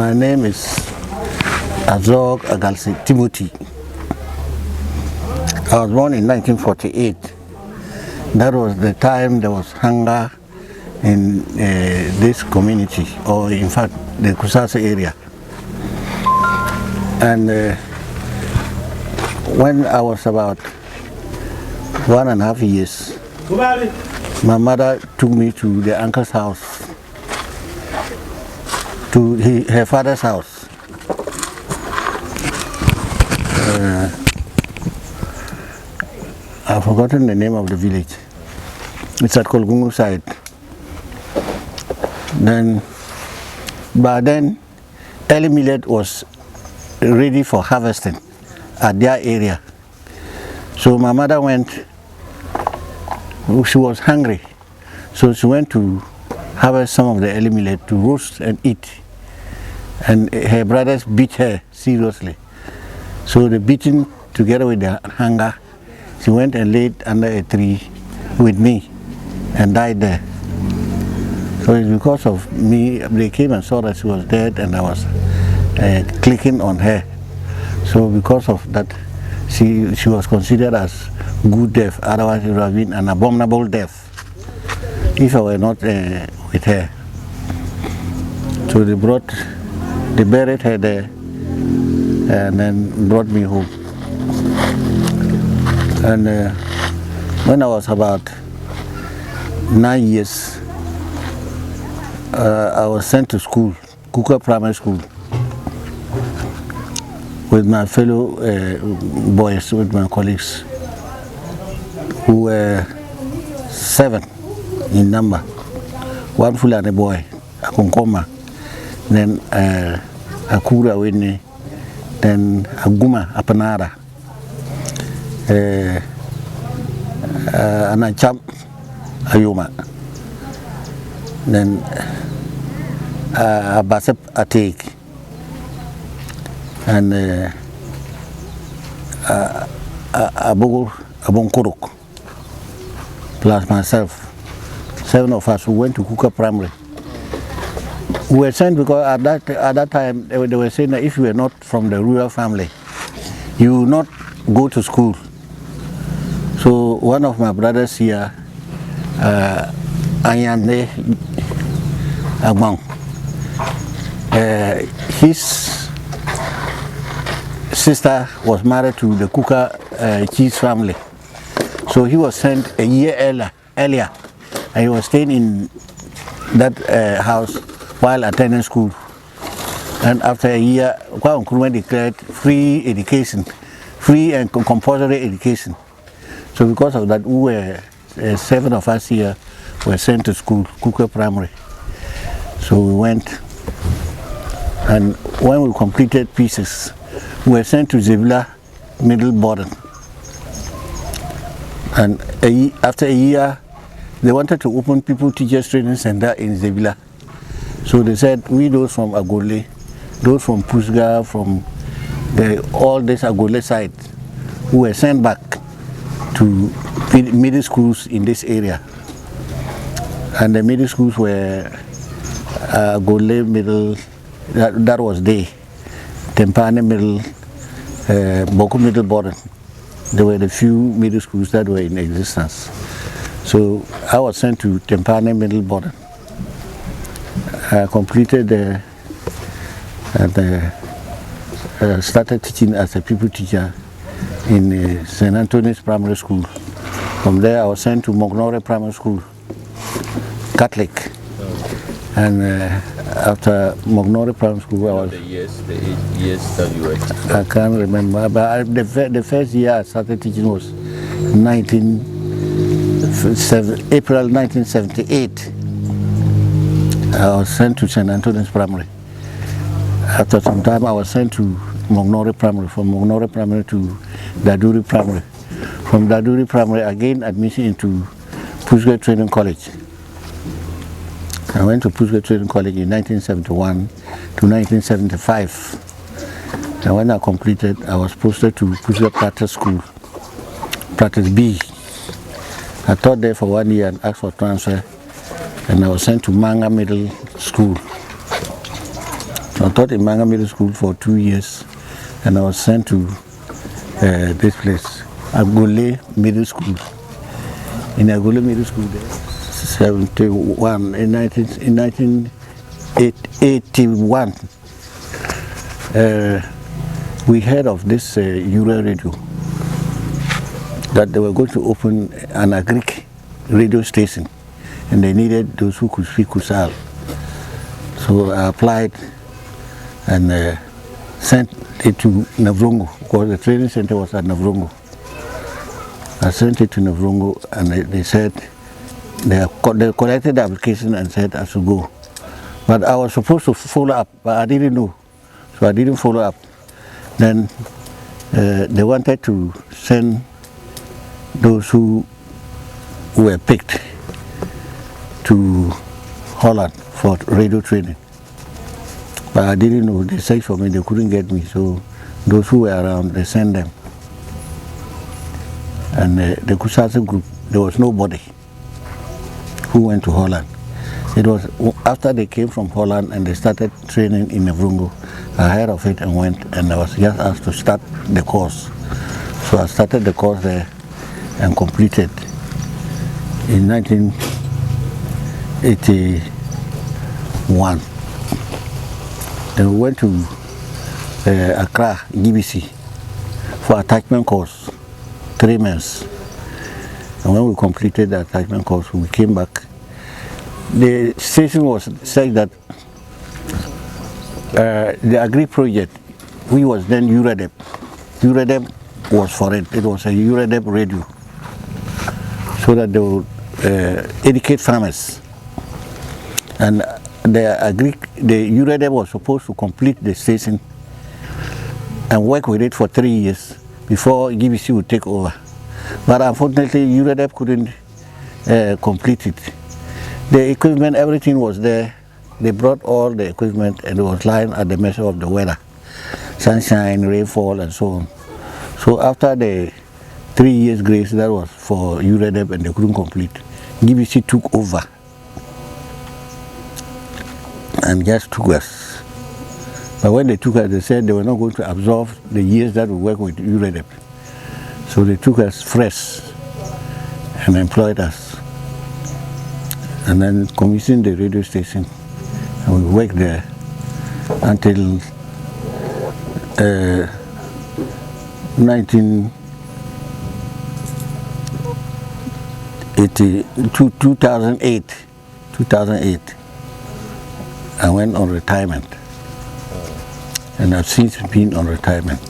My name is 𝗷𝗫𝗃 Timothy. I was born in 1948. That was the time there was hunger in this community, or in fact the 𝗘𝘅 area. And when I was about 1.5 years, my mother took me to the uncle's house, to her father's house. I've forgotten the name of the village. It's at Kolgungu side. By then, early millet was ready for harvesting at their area. So my mother went. She was hungry, so she went to harvest some of the early millet to roast and eat. And her brothers beat her seriously. So the beating, together with the hunger, she went and laid under a tree with me and died there. So it's because of me, they came and saw that she was dead, and I was clicking on her. So because of that, she was considered as good death, otherwise it would have been an abominable death if I were not with her. So they buried her there and then brought me home. And when I was about 9 years, I was sent to school, 𝗘𝘅 Primary School, with my fellow boys, with my colleagues, who were 7 in number. One Fulani boy, Akunkoma, then Akura Winnie, then Aguma Apanara, Anacham Ayuma, then Abasep Atik, and Abonkuruk, plus myself. 7 of us who went to 𝗘𝘅 Primary. We were sent because at that time they were saying that if you were not from the rural family, you will not go to school. So one of my brothers here, Anyande Agbang, his sister was married to the 𝗘𝘅 family. So he was sent a year earlier. And he was staying in that house while attending school. And after a year, 𝗘𝘅 Nkrumah declared free education, free and compulsory education. So because of that, we were 7 of us here were sent to school, 𝗘𝘅 Primary. So we went, and when we completed pieces, we were sent to 𝗹𝗏 Middle Boarding. And after a year, they wanted to open People Teachers Training Center in 𝗹𝗏. So they said, we those from Agole, those from Pusga, from all this Agole side, who were sent back to middle schools in this area. And the middle schools were Agole Middle, that was day, Tempane Middle, Boku Middle Boarding. There were the few middle schools that were in existence. So I was sent to Tempane Middle Boarding. I completed started teaching as a pupil teacher in St. Anthony's Primary School. From there I was sent to Mognore Primary School, Catholic. And after Mognore Primary School, I was... The years that you were teaching? I can't remember, but the first year I started teaching was April 1978. I was sent to St. Anthony's Primary. After some time, I was sent to Mognore Primary, from Mognore Primary to Daduri Primary. From Daduri Primary, again admission into Pusga Training College. I went to Pusga Training College in 1971 to 1975. And when I completed, I was posted to Pusga Practice School, Practice B. I taught there for 1 year and asked for transfer, and I was sent to Manga Middle School. I taught in Manga Middle School for 2 years, and I was sent to this place, Agule Middle School. In Agule Middle School, there, 71 in 1981. We heard of this Euro radio, that they were going to open an agric radio station, and they needed those who could speak Kusal. So I applied and sent it to Navrongo, because the training center was at Navrongo. I sent it to Navrongo, and they said they collected the application and said I should go. But I was supposed to follow up, but I didn't know, so I didn't follow up. Then they wanted to send those who were picked to Holland for radio training. But I didn't know. They searched for me, they couldn't get me, so those who were around, they sent them. And the Kusasa group, there was nobody who went to Holland. It was after they came from Holland and they started training in Navrongo, I heard of it and went, and I was just asked to start the course. So I started the course there and completed in 1981. Then we went to Accra, 𝗔𝘇cie, for attachment course, 3 months. And when we completed the attachment course, we came back. The station was such that the agric project, we was then 𝗀𝗽𝗲𝗸𝗶. 𝗀𝗽𝗲𝗸𝗶 was for it. It was a 𝗀𝗽𝗲𝗸𝗶 radio, so that they would educate farmers. And the 𝗀𝗽𝗲𝗸𝗶 was supposed to complete the station and work with it for 3 years before 𝗔𝗇cie would take over. But unfortunately, 𝗀𝗽𝗲𝗸𝗶 couldn't complete it. The equipment, everything was there. They brought all the equipment, and it was lying at the mercy of the weather, sunshine, rainfall, and so on. So after the 3 years grace, that was for 𝗀𝗽𝗸𝗶, and they couldn't complete. 𝗔𝗇cie took over and just took us. But when they took us, they said they were not going to absorb the years that we work with 𝗀𝗽𝗸𝗶. So they took us fresh and employed us, and then commissioned the radio station, and we worked there until 2008. I went on retirement, and I've since been on retirement.